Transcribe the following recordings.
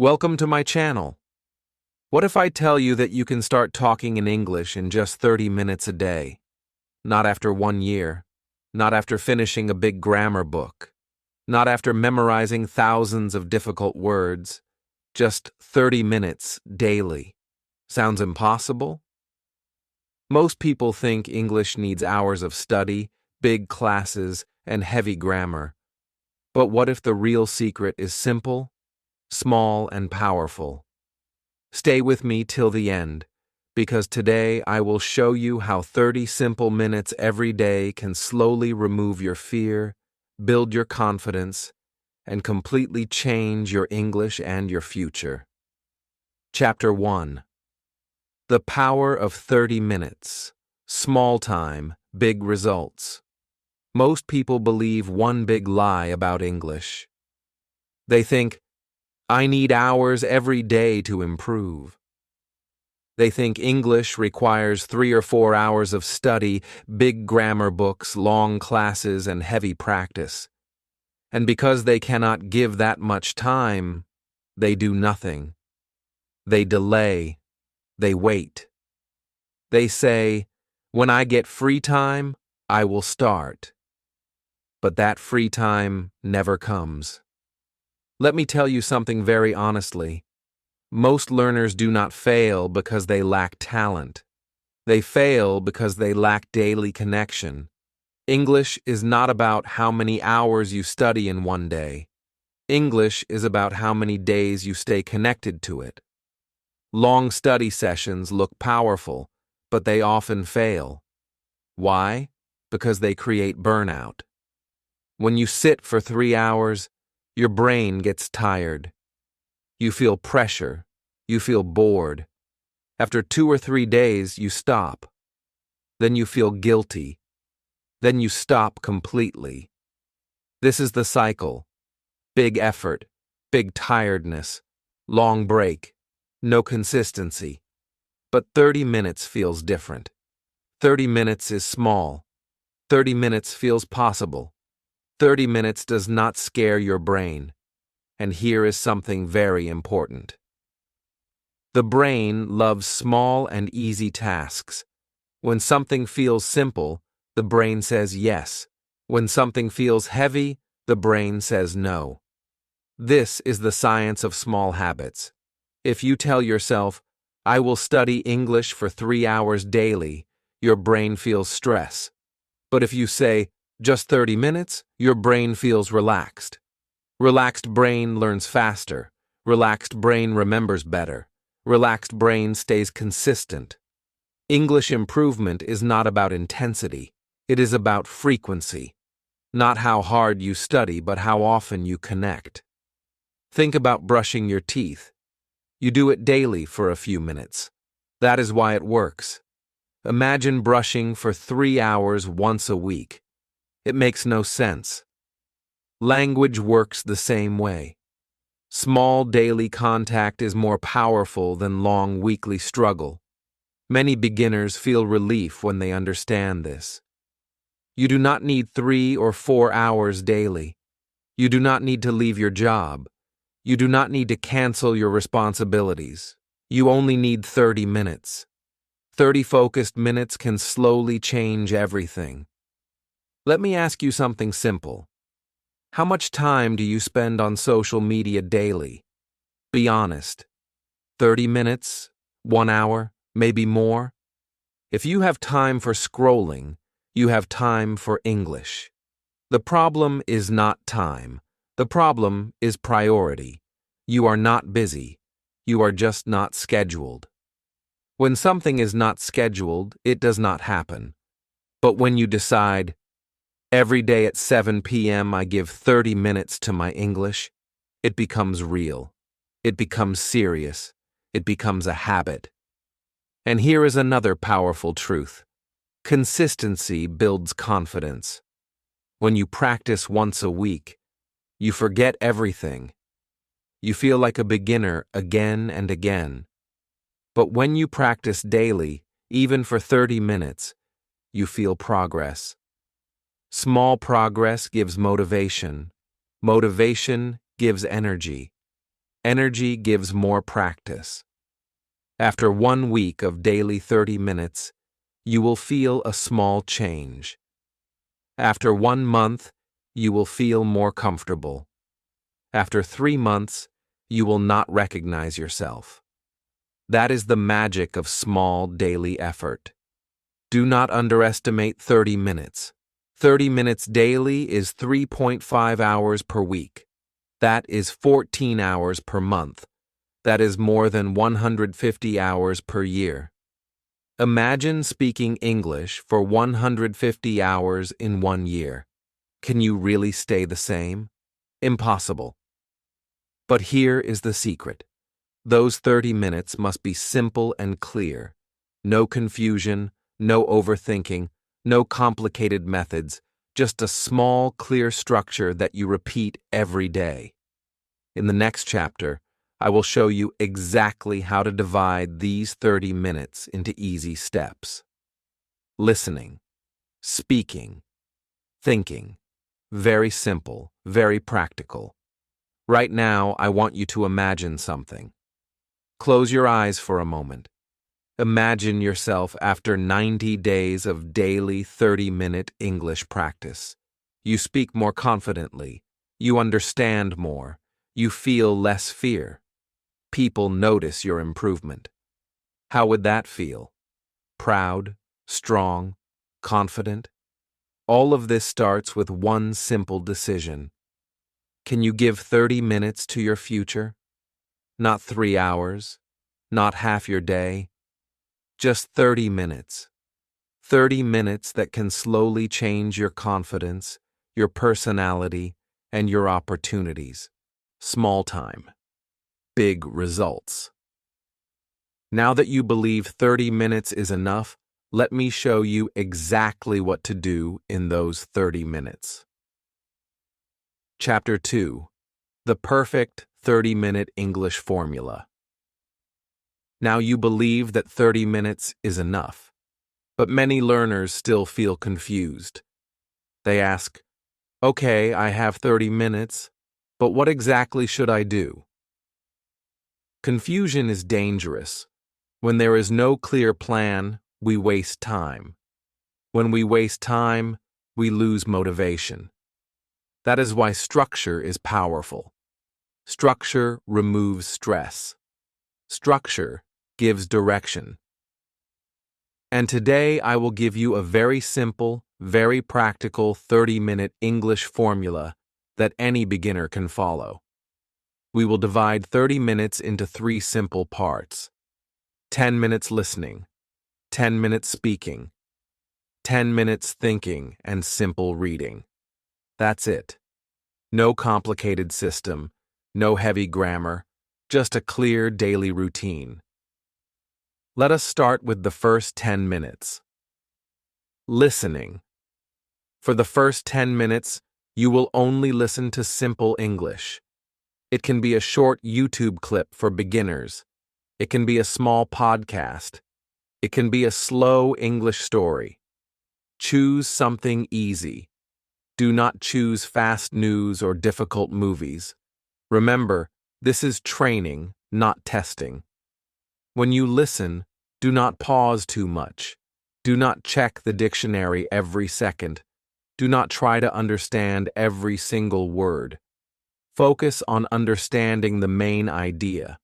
Welcome to my channel. What if I tell you that you can start talking in English in just 30 minutes a day? Not after 1 year, not after finishing a big grammar book, not after memorizing thousands of difficult words, just 30 minutes daily. Sounds impossible? Most people think English needs hours of study, big classes, and heavy grammar. But what if the real secret is simple, small, and powerful? Stay with me till the end, because today I will show you how 30 simple minutes every day can slowly remove your fear, build your confidence, and completely change your English and your future. Chapter 1. The Power of 30 Minutes. Small time, big results. Most people believe one big lie about English. They think, I need hours every day to improve. They think English requires 3 or 4 hours of study, big grammar books, long classes, and heavy practice. And because they cannot give that much time, they do nothing. They delay. They wait. They say, when I get free time, I will start. But that free time never comes. Let me tell you something very honestly. Most learners do not fail because they lack talent. They fail because they lack daily connection. English is not about how many hours you study in one day. English is about how many days you stay connected to it. Long study sessions look powerful, but they often fail. Why? Because they create burnout. When you sit for 3 hours, your brain gets tired. You feel pressure. You feel bored. After 2 or 3 days, you stop. Then you feel guilty. Then you stop completely. This is the cycle. Big effort, big tiredness, long break, no consistency. But 30 minutes feels different. 30 minutes is small. 30 minutes feels possible. 30 minutes does not scare your brain. And here is something very important. The brain loves small and easy tasks. When something feels simple, the brain says yes. When something feels heavy, the brain says no. This is the science of small habits. If you tell yourself, I will study English for 3 hours daily, your brain feels stress. But if you say, just 30 minutes, your brain feels relaxed. Relaxed brain learns faster. Relaxed brain remembers better. Relaxed brain stays consistent. English improvement is not about intensity. It is about frequency. Not how hard you study, but how often you connect. Think about brushing your teeth. You do it daily for a few minutes. That is why it works. Imagine brushing for 3 hours once a week. It makes no sense. Language works the same way. Small daily contact is more powerful than long weekly struggle. Many beginners feel relief when they understand this. You do not need 3 or 4 hours daily. You do not need to leave your job. You do not need to cancel your responsibilities. You only need 30 minutes. 30 focused minutes can slowly change everything. Let me ask you something simple. How much time do you spend on social media daily? Be honest. 30 minutes? 1 hour? Maybe more? If you have time for scrolling, you have time for English. The problem is not time. The problem is priority. You are not busy. You are just not scheduled. When something is not scheduled, it does not happen. But when you decide, every day at 7 p.m. I give 30 minutes to my English, it becomes real. It becomes serious. It becomes a habit. And here is another powerful truth. Consistency builds confidence. When you practice once a week, you forget everything. You feel like a beginner again and again. But when you practice daily, even for 30 minutes, you feel progress. Small progress gives motivation. Motivation gives energy. Energy gives more practice. After 1 week of daily 30 minutes, you will feel a small change. After 1 month, you will feel more comfortable. After 3 months, you will not recognize yourself. That is the magic of small daily effort. Do not underestimate 30 minutes. 30 minutes daily is 3.5 hours per week. That is 14 hours per month. That is more than 150 hours per year. Imagine speaking English for 150 hours in 1 year. Can you really stay the same? Impossible. But here is the secret. Those 30 minutes must be simple and clear. No confusion, no overthinking, no complicated methods, just a small, clear structure that you repeat every day. In the next chapter, I will show you exactly how to divide these 30 minutes into easy steps. Listening, speaking, thinking. Very simple, very practical. Right now, I want you to imagine something. Close your eyes for a moment. Imagine yourself after 90 days of daily 30-minute English practice. You speak more confidently. You understand more. You feel less fear. People notice your improvement. How would that feel? Proud, strong, confident? All of this starts with one simple decision. Can you give 30 minutes to your future? Not 3 hours, not half your day, just 30 minutes. 30 minutes that can slowly change your confidence, your personality, and your opportunities. Small time. Big results. Now that you believe 30 minutes is enough, let me show you exactly what to do in those 30 minutes. Chapter 2. The perfect 30-minute English formula. Now you believe that 30 minutes is enough, but many learners still feel confused. They ask, "Okay, I have 30 minutes, but what exactly should I do?" Confusion is dangerous. When there is no clear plan, we waste time. When we waste time, we lose motivation. That is why structure is powerful. Structure removes stress. Structure gives direction. And today I will give you a very simple, very practical 30-minute English formula that any beginner can follow. We will divide 30 minutes into 3 simple parts. 10 minutes listening, 10 minutes speaking, 10 minutes thinking and simple reading. That's it. No complicated system, no heavy grammar, just a clear daily routine. Let us start with the first 10 minutes. Listening. For the first 10 minutes, you will only listen to simple English. It can be a short YouTube clip for beginners. It can be a small podcast. It can be a slow English story. Choose something easy. Do not choose fast news or difficult movies. Remember, this is training, not testing. When you listen, do not pause too much. Do not check the dictionary every second. Do not try to understand every single word. Focus on understanding the main idea.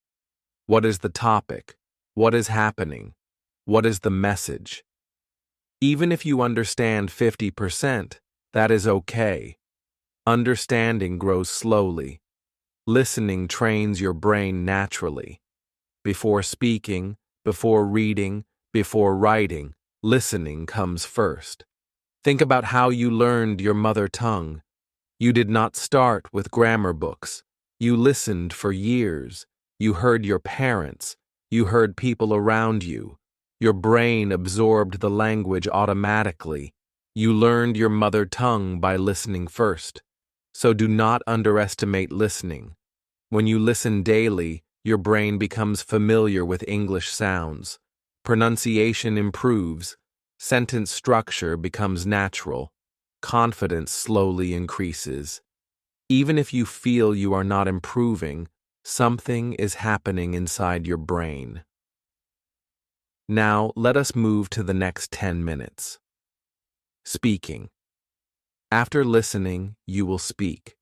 What is the topic? What is happening? What is the message? Even if you understand 50%, that is okay. Understanding grows slowly. Listening trains your brain naturally. Before speaking, before reading, before writing, listening comes first. Think about how you learned your mother tongue. You did not start with grammar books. You listened for years. You heard your parents. You heard people around you. Your brain absorbed the language automatically. You learned your mother tongue by listening first. So do not underestimate listening. When you listen daily, your brain becomes familiar with English sounds. Pronunciation improves. Sentence structure becomes natural. Confidence slowly increases. Even if you feel you are not improving, Something is happening inside your brain. Now, let us move to the next 10 minutes. Speaking. After listening, you will speak.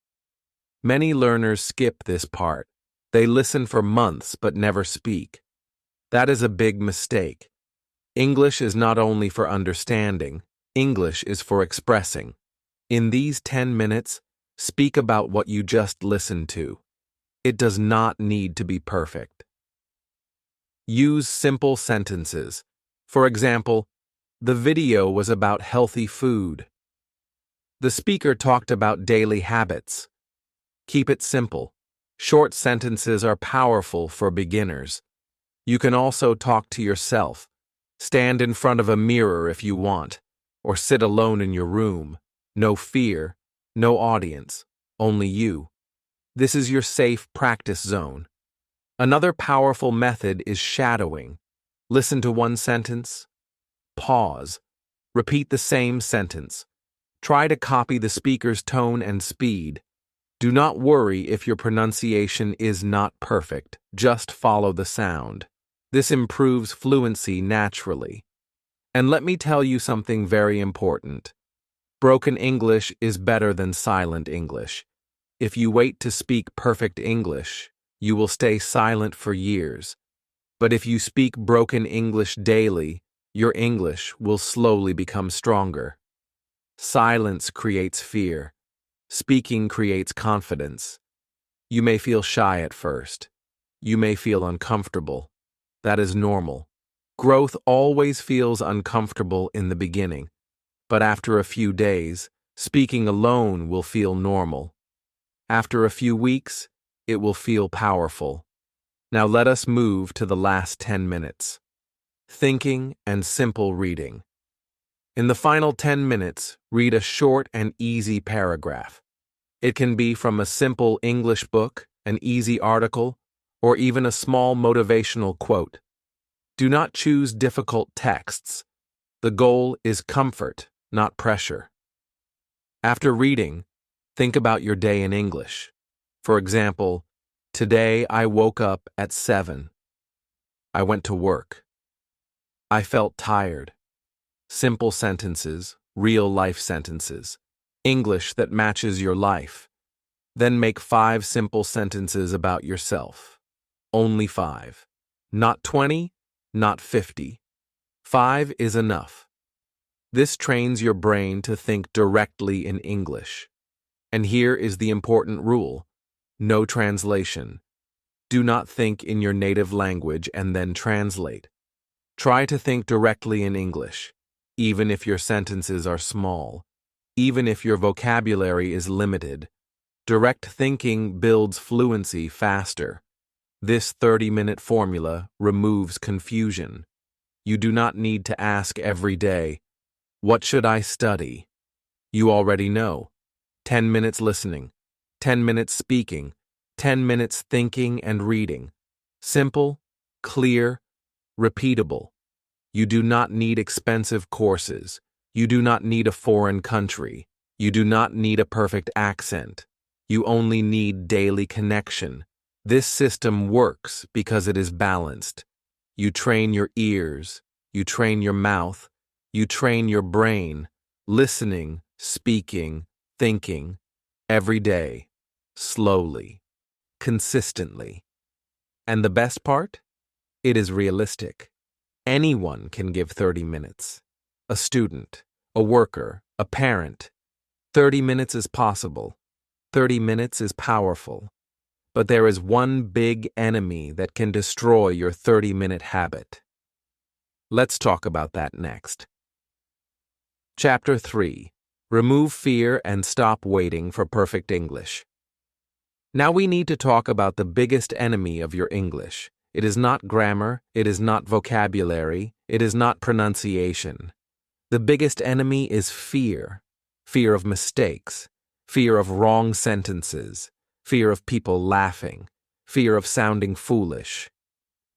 Many learners skip this part. They listen for months but never speak. That is a big mistake. English is not only for understanding, English is for expressing. In these 10 minutes, speak about what you just listened to. It does not need to be perfect. Use simple sentences. For example, the video was about healthy food. The speaker talked about daily habits. Keep it simple. Short sentences are powerful for beginners. You can also talk to yourself. Stand in front of a mirror if you want, or sit alone in your room. No fear, no audience, only you. This is your safe practice zone. Another powerful method is shadowing. Listen to one sentence. Pause. Repeat the same sentence. Try to copy the speaker's tone and speed. Do not worry if your pronunciation is not perfect. Just follow the sound. This improves fluency naturally. And let me tell you something very important. Broken English is better than silent English. If you wait to speak perfect English, you will stay silent for years. But if you speak broken English daily, your English will slowly become stronger. Silence creates fear. Speaking creates confidence. You may feel shy at first. You may feel uncomfortable. That is normal. Growth always feels uncomfortable in the beginning, but after a few days, speaking alone will feel normal. After a few weeks, it will feel powerful. Now let us move to the last 10 minutes. Thinking and simple reading. In the final 10 minutes, read a short and easy paragraph. It can be from a simple English book, an easy article, or even a small motivational quote. Do not choose difficult texts. The goal is comfort, not pressure. After reading, think about your day in English. For example, today I woke up at 7. I went to work. I felt tired. Simple sentences, real-life sentences. English that matches your life. Then make 5 simple sentences about yourself. Only 5. Not 20, not 50. 5 is enough. This trains your brain to think directly in English. And here is the important rule. No translation. Do not think in your native language and then translate. Try to think directly in English, even if your sentences are small, even if your vocabulary is limited. Direct thinking builds fluency faster. This 30-minute formula removes confusion. You do not need to ask every day, "What should I study?" You already know. 10 minutes listening, 10 minutes speaking, 10 minutes thinking and reading. Simple, clear, repeatable. You do not need expensive courses. You do not need a foreign country. You do not need a perfect accent. You only need daily connection. This system works because it is balanced. You train your ears, you train your mouth, you train your brain, listening, speaking, thinking, every day, slowly, consistently. And the best part? It is realistic. Anyone can give 30 minutes. A student, a worker, a parent. 30 minutes is possible. 30 minutes is powerful. But there is one big enemy that can destroy your 30-minute habit. Let's talk about that next. Chapter 3. Remove fear and stop waiting for perfect English. Now we need to talk about the biggest enemy of your English. It is not grammar, it is not vocabulary, it is not pronunciation. The biggest enemy is fear. Fear of mistakes, fear of wrong sentences, fear of people laughing, fear of sounding foolish.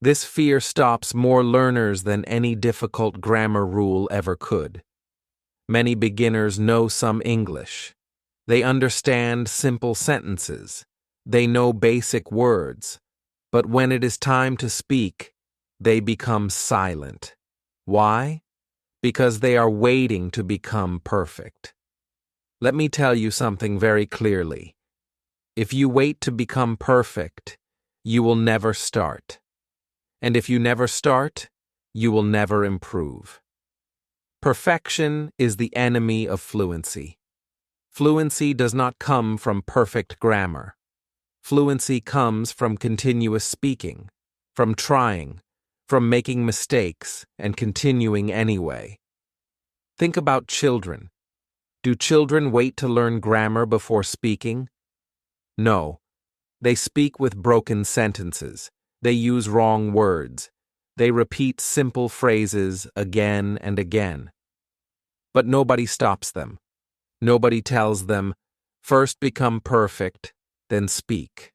This fear stops more learners than any difficult grammar rule ever could. Many beginners know some English. They understand simple sentences. They know basic words, but when it is time to speak, they become silent. Why? Because they are waiting to become perfect. Let me tell you something very clearly. If you wait to become perfect, you will never start. And if you never start, you will never improve. Perfection is the enemy of fluency. Fluency does not come from perfect grammar. Fluency comes from continuous speaking, from trying, from making mistakes and continuing anyway. Think about children. Do children wait to learn grammar before speaking? No. They speak with broken sentences. They use wrong words. They repeat simple phrases again and again. But nobody stops them. Nobody tells them, first become perfect, then speak.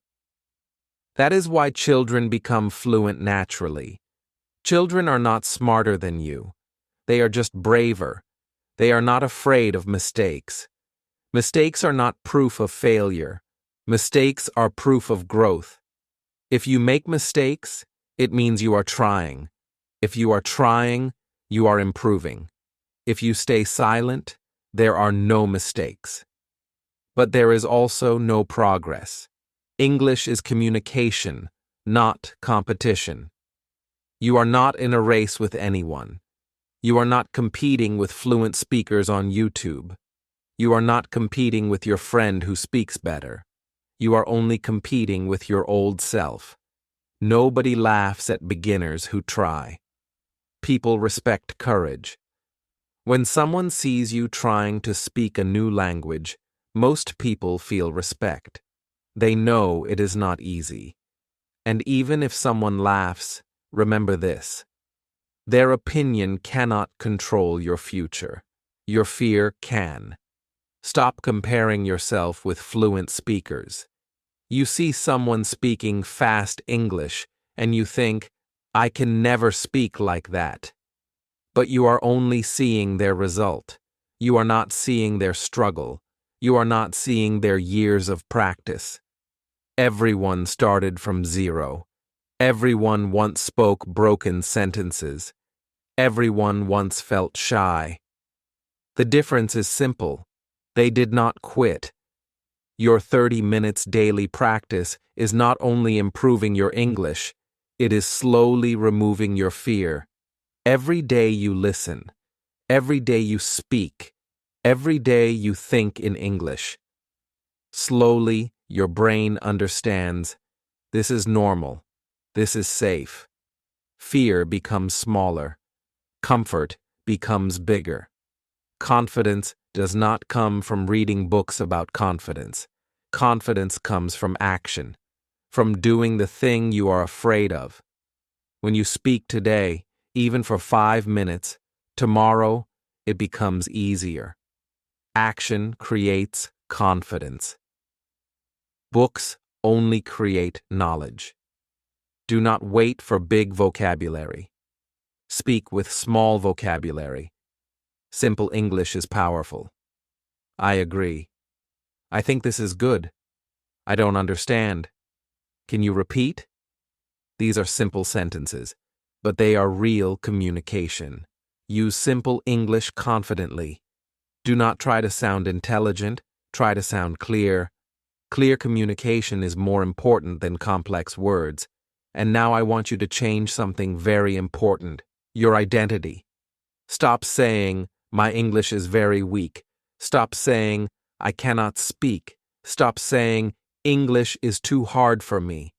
That is why children become fluent naturally. Children are not smarter than you. They are just braver. They are not afraid of mistakes. Mistakes are not proof of failure. Mistakes are proof of growth. If you make mistakes, it means you are trying. If you are trying, you are improving. If you stay silent, there are no mistakes. But there is also no progress. English is communication, not competition. You are not in a race with anyone. You are not competing with fluent speakers on YouTube. You are not competing with your friend who speaks better. You are only competing with your old self. Nobody laughs at beginners who try. People respect courage. When someone sees you trying to speak a new language, most people feel respect. They know it is not easy. And even if someone laughs, remember this. Their opinion cannot control your future. Your fear can. Stop comparing yourself with fluent speakers. You see someone speaking fast English, and you think, I can never speak like that. But you are only seeing their result. You are not seeing their struggle. You are not seeing their years of practice. Everyone started from zero. Everyone once spoke broken sentences. Everyone once felt shy. The difference is simple. They did not quit. Your 30 minutes daily practice is not only improving your English, it is slowly removing your fear. Every day you listen. Every day you speak. Every day you think in English. Slowly, your brain understands, this is normal. This is safe. Fear becomes smaller. Comfort becomes bigger. Confidence does not come from reading books about confidence. Confidence comes from action, from doing the thing you are afraid of. When you speak today, even for 5 minutes, tomorrow it becomes easier. Action creates confidence. Books only create knowledge. Do not wait for big vocabulary. Speak with small vocabulary. Simple English is powerful. I agree. I think this is good. I don't understand. Can you repeat? These are simple sentences, but they are real communication. Use simple English confidently. Do not try to sound intelligent, try to sound clear. Clear communication is more important than complex words. And now I want you to change something very important, your identity. Stop saying, my English is very weak. Stop saying, I cannot speak. Stop saying, English is too hard for me.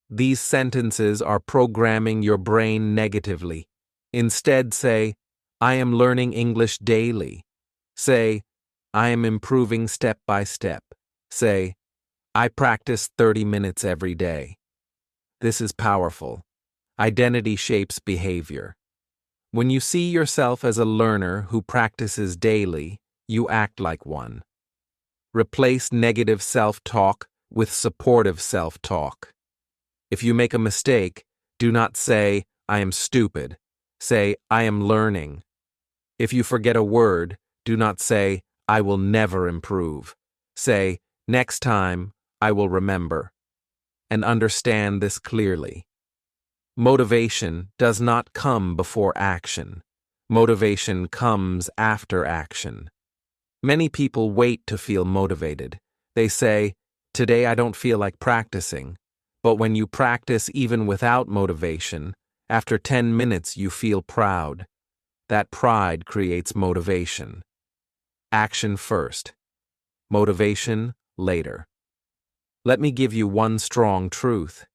These sentences are programming your brain negatively. Instead say, I am learning English daily. Say, I am improving step by step. Say, I practice 30 minutes every day. This is powerful. Identity shapes behavior. When you see yourself as a learner who practices daily, you act like one. Replace negative self-talk with supportive self-talk. If you make a mistake, do not say, I am stupid. Say, I am learning. If you forget a word, do not say, I will never improve. Say, next time, I will remember. and understand this clearly. Motivation does not come before action. Motivation comes after action. Many people wait to feel motivated. They say, "Today I don't feel like practicing." But when you practice even without motivation, after 10 minutes you feel proud. That pride creates motivation. Action first. Motivation later. Let me give you one strong truth.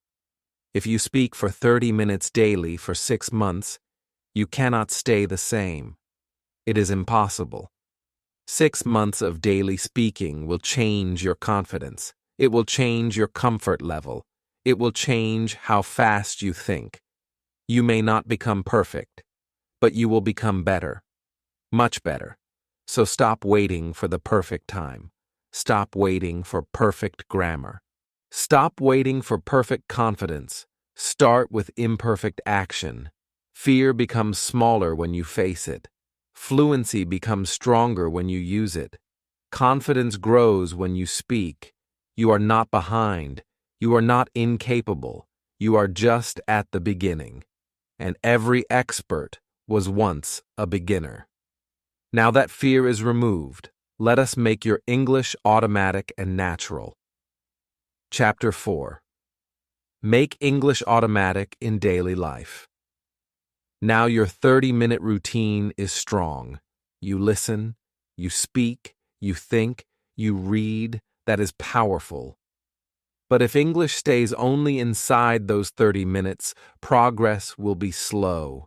If you speak for 30 minutes daily for 6 months, you cannot stay the same. It is impossible. 6 months of daily speaking will change your confidence. It will change your comfort level. It will change how fast you think. You may not become perfect, but you will become better. Much better. So stop waiting for the perfect time. Stop waiting for perfect grammar. Stop waiting for perfect confidence. Start with imperfect action. Fear becomes smaller when you face it. Fluency becomes stronger when you use it. Confidence grows when you speak. You are not behind. You are not incapable. You are just at the beginning. And every expert was once a beginner. Now that fear is removed, let us make your English automatic and natural. Chapter 4. Make English automatic in daily life. Now your 30-minute routine is strong. You listen, you speak, you think, you read. That is powerful. But if English stays only inside those 30 minutes, progress will be slow.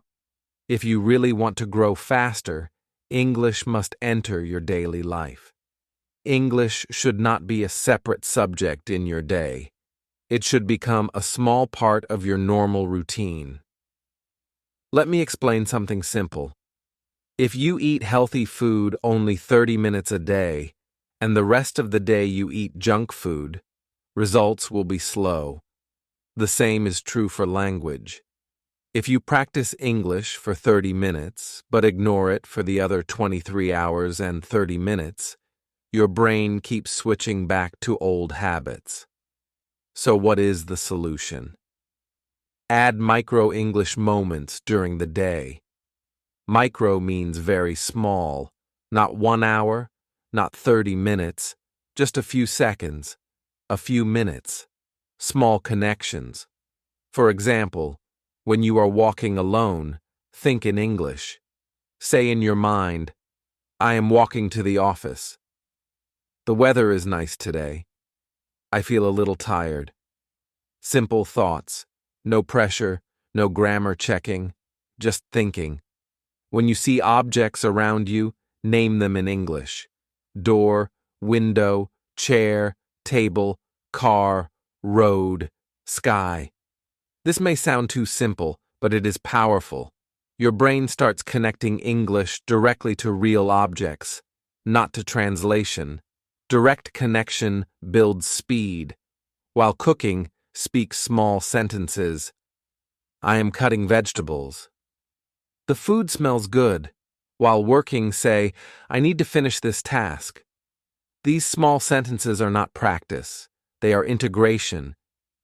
If you really want to grow faster, English must enter your daily life. English should not be a separate subject in your day. It should become a small part of your normal routine. Let me explain something simple. If you eat healthy food only 30 minutes a day, and the rest of the day you eat junk food, results will be slow. The same is true for language. If you practice English for 30 minutes, but ignore it for the other 23 hours and 30 minutes, your brain keeps switching back to old habits. So what is the solution? Add micro-English moments during the day. Micro means very small, not 1 hour, not 30 minutes, just a few seconds, a few minutes, small connections. For example, when you are walking alone, think in English. Say in your mind, "I am walking to the office. The weather is nice today. I feel a little tired." Simple thoughts, no pressure, no grammar checking, just thinking. When you see objects around you, name them in English. Door, window, chair, table, car, road, sky. This may sound too simple, but it is powerful. Your brain starts connecting English directly to real objects, not to translation. Direct connection builds speed. While cooking, speak small sentences. "I am cutting vegetables." The food smells good. While working, say, "I need to finish this task." These small sentences are not practice. They are integration.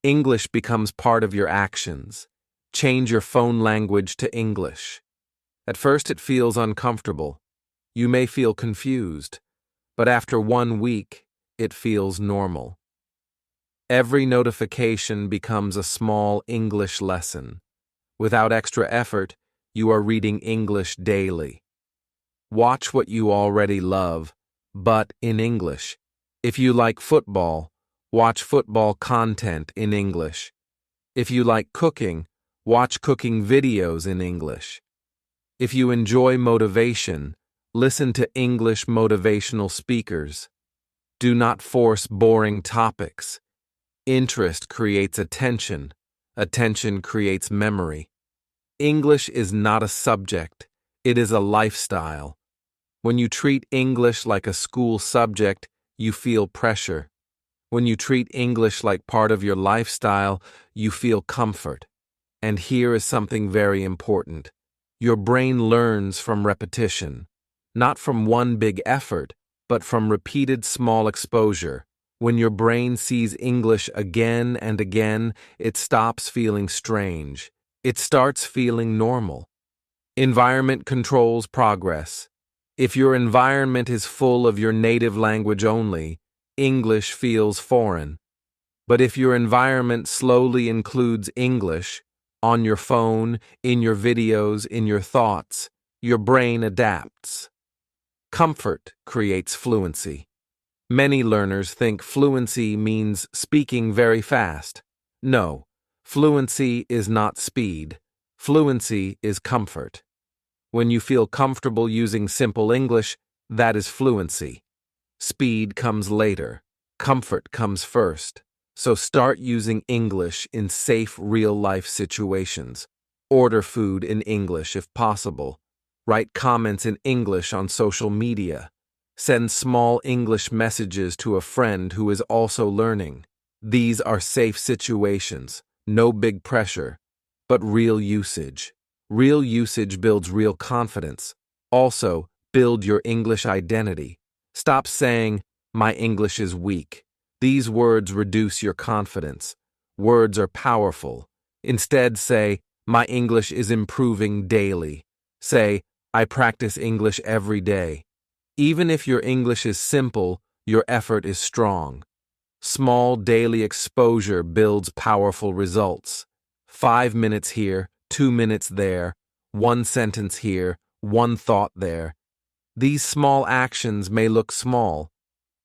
English becomes part of your actions. Change your phone language to English. At first it feels uncomfortable. You may feel confused, but after 1 week, it feels normal. Every notification becomes a small English lesson. Without extra effort, you are reading English daily. Watch what you already love, but in English. If you like football, watch football content in English. If you like cooking, watch cooking videos in English. If you enjoy motivation, listen to English motivational speakers. Do not force boring topics. Interest creates attention. Attention creates memory. English is not a subject. It is a lifestyle. When you treat English like a school subject, you feel pressure. When you treat English like part of your lifestyle, you feel comfort. And here is something very important. Your brain learns from repetition, not from one big effort, but from repeated small exposure. When your brain sees English again and again, it stops feeling strange. It starts feeling normal. Environment controls progress. If your environment is full of your native language only, English feels foreign. But if your environment slowly includes English, on your phone, in your videos, in your thoughts, your brain adapts. Comfort creates fluency. Many learners think fluency means speaking very fast. No, fluency is not speed. Fluency is comfort. When you feel comfortable using simple English, that is fluency. Speed comes later. Comfort comes first. So start using English in safe real-life situations. Order food in English if possible. Write comments in English on social media. Send small English messages to a friend who is also learning. These are safe situations, no big pressure, but real usage. Real usage builds real confidence. Also, build your English identity. Stop saying, "My English is weak." These words reduce your confidence. Words are powerful. Instead, say, "My English is improving daily." Say, "I practice English every day." Even if your English is simple, your effort is strong. Small daily exposure builds powerful results. 5 minutes here, 2 minutes there, 1 sentence here, 1 thought there. These small actions may look small,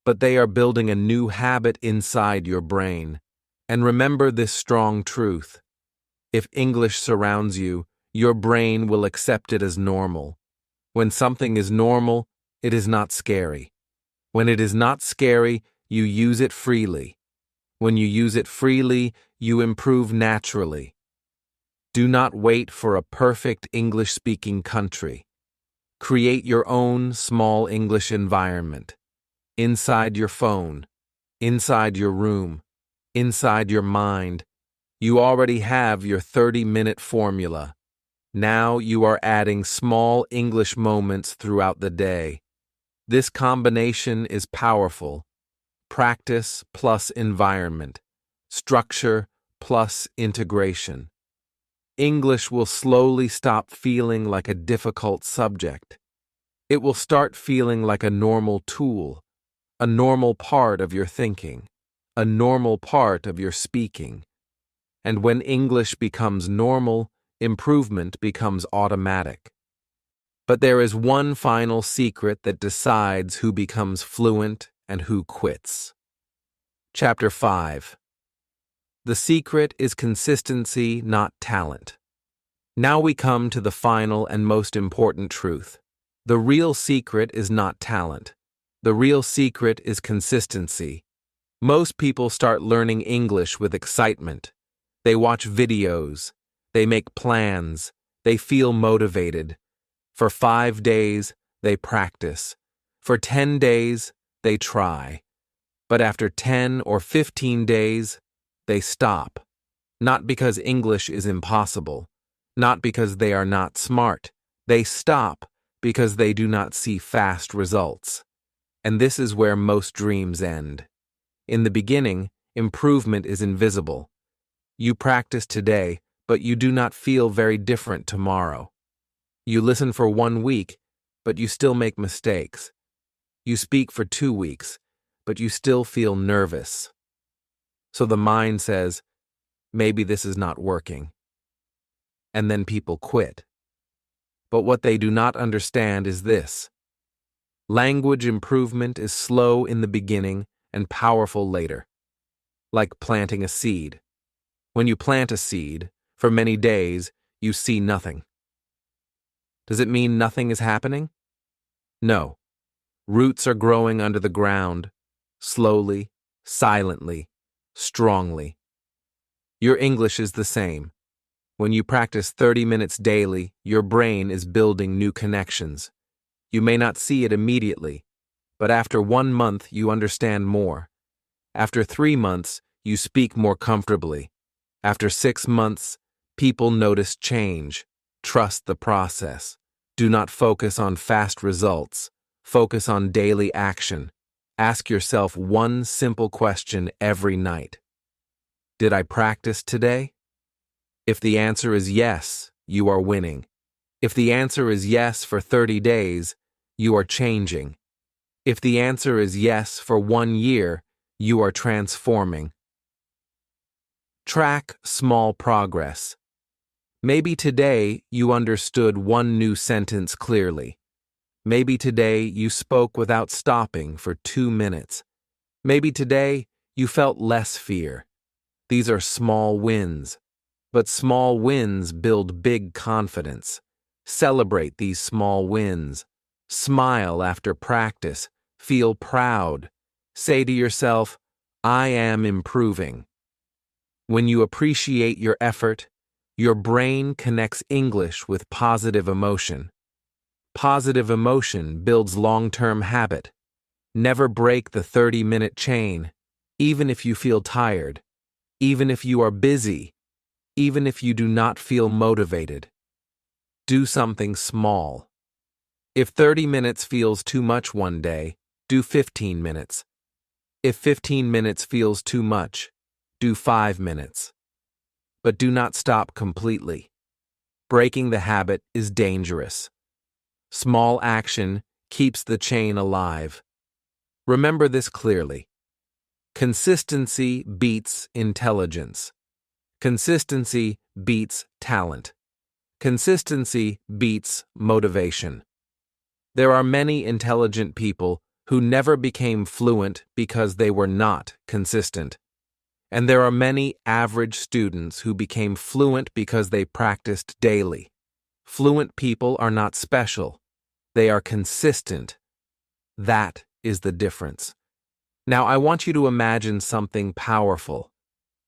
but they are building a new habit inside your brain. And remember this strong truth. If English surrounds you, your brain will accept it as normal. When something is normal, it is not scary. When it is not scary, you use it freely. When you use it freely, you improve naturally. Do not wait for a perfect English-speaking country. Create your own small English environment. Inside your phone, inside your room, inside your mind. You already have your 30-minute formula. Now you are adding small English moments throughout the day. This combination is powerful. Practice plus environment. Structure plus integration. English will slowly stop feeling like a difficult subject. It will start feeling like a normal tool, a normal part of your thinking, a normal part of your speaking. And when English becomes normal, improvement becomes automatic. But there is one final secret that decides who becomes fluent and who quits. Chapter 5. The secret is consistency, not talent. Now we come to the final and most important truth. The real secret is not talent. The real secret is consistency. Most people start learning English with excitement. They watch videos. They make plans. They feel motivated. For 5 days, they practice. For 10 days, they try. But after 10 or 15 days, they stop. Not because English is impossible. Not because they are not smart. They stop because they do not see fast results. And this is where most dreams end. In the beginning, improvement is invisible. You practice today, but you do not feel very different tomorrow. You listen for 1 week, but you still make mistakes. You speak for 2 weeks, but you still feel nervous. So the mind says, maybe this is not working. And then people quit. But what they do not understand is this. Language improvement is slow in the beginning and powerful later. Like planting a seed. When you plant a seed, for many days, you see nothing. Does it mean nothing is happening? No. Roots are growing under the ground, slowly, silently, strongly. Your English is the same. When you practice 30 minutes daily, your brain is building new connections. You may not see it immediately, but after 1 month you understand more. After 3 months, you speak more comfortably. After 6 months, people notice change. Trust the process. Do not focus on fast results. Focus on daily action. Ask yourself one simple question every night. Did I practice today? If the answer is yes, you are winning. If the answer is yes for 30 days, you are changing. If the answer is yes for 1 year, you are transforming. Track small progress. Maybe today you understood one new sentence clearly. Maybe today you spoke without stopping for 2 minutes. Maybe today you felt less fear. These are small wins. But small wins build big confidence. Celebrate these small wins. Smile after practice. Feel proud. Say to yourself, I am improving. When you appreciate your effort, your brain connects English with positive emotion. Positive emotion builds long-term habit. Never break the 30-minute chain, even if you feel tired, even if you are busy, even if you do not feel motivated. Do something small. If 30 minutes feels too much one day, do 15 minutes. If 15 minutes feels too much, do 5 minutes. But do not stop completely. Breaking the habit is dangerous. Small action keeps the chain alive. Remember this clearly. Consistency beats intelligence. Consistency beats talent. Consistency beats motivation. There are many intelligent people who never became fluent because they were not consistent. And there are many average students who became fluent because they practiced daily. Fluent people are not special. They are consistent. That is the difference. Now I want you to imagine something powerful.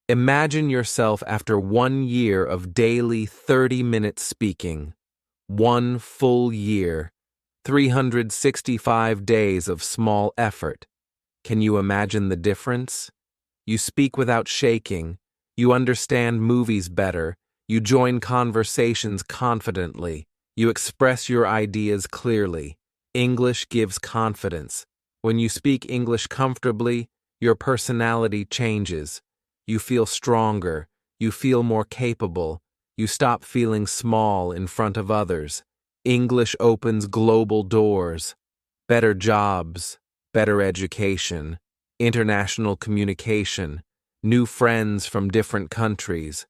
Imagine yourself after 1 year of daily 30-minute speaking, 1 full year, 365 days of small effort. Can you imagine the difference? You speak without shaking, you understand movies better, you join conversations confidently, you express your ideas clearly. English gives confidence. When you speak English comfortably, your personality changes. You feel stronger, you feel more capable, you stop feeling small in front of others. English opens global doors, better jobs, better education, international communication, new friends from different countries,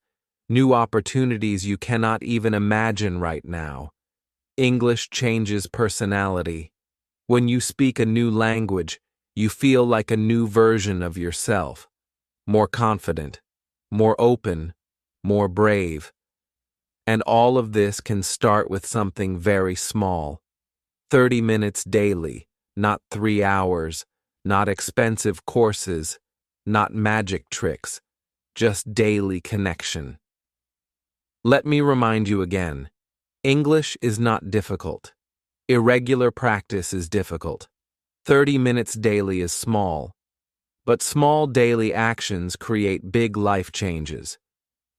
new opportunities you cannot even imagine right now. English changes personality. When you speak a new language, you feel like a new version of yourself. More confident, more open, more brave. And all of this can start with something very small. 30 minutes daily, not 3 hours, not expensive courses, not magic tricks, just daily connection. Let me remind you again, English is not difficult. Irregular practice is difficult. 30 minutes daily is small. But small daily actions create big life changes.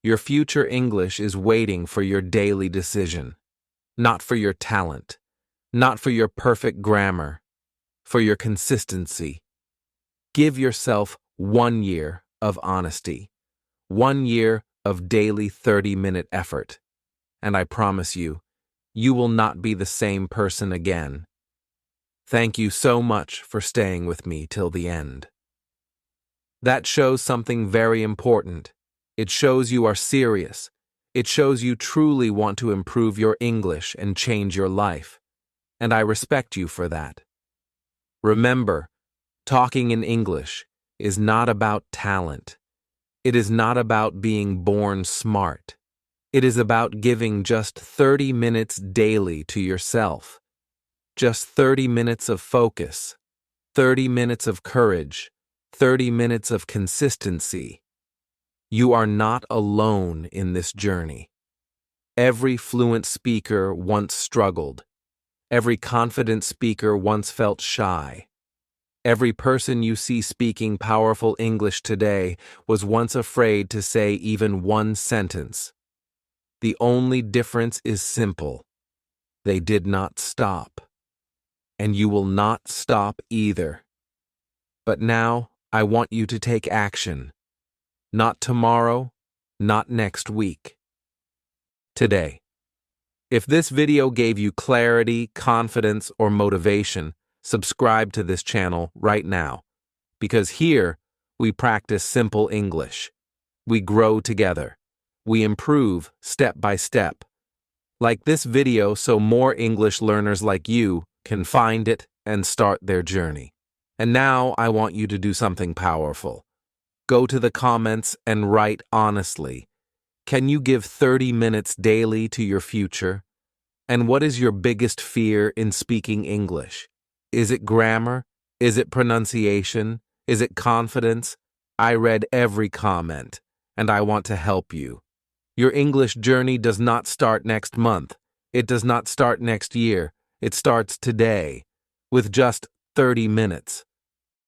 Your future English is waiting for your daily decision, not for your talent, not for your perfect grammar, for your consistency. Give yourself 1 year of honesty, 1 year of daily 30-minute effort, and I promise you, you will not be the same person again. Thank you so much for staying with me till the end. That shows something very important. It shows you are serious. It shows you truly want to improve your English and change your life. And I respect you for that. Remember, talking in English is not about talent. It is not about being born smart. It is about giving just 30 minutes daily to yourself. Just 30 minutes of focus, 30 minutes of courage, 30 minutes of consistency. You are not alone in this journey. Every fluent speaker once struggled. Every confident speaker once felt shy. Every person you see speaking powerful English today was once afraid to say even one sentence. The only difference is simple. They did not stop. And you will not stop either. But now, I want you to take action. Not tomorrow, not next week. Today. If this video gave you clarity, confidence, or motivation, subscribe to this channel right now. Because here, we practice simple English. We grow together. We improve step by step. Like this video so more English learners like you can find it and start their journey. And now I want you to do something powerful. Go to the comments and write honestly. Can you give 30 minutes daily to your future? And what is your biggest fear in speaking English? Is it grammar? Is it pronunciation? Is it confidence? I read every comment, and I want to help you. Your English journey does not start next month. It does not start next year. It starts today, with just 30 minutes.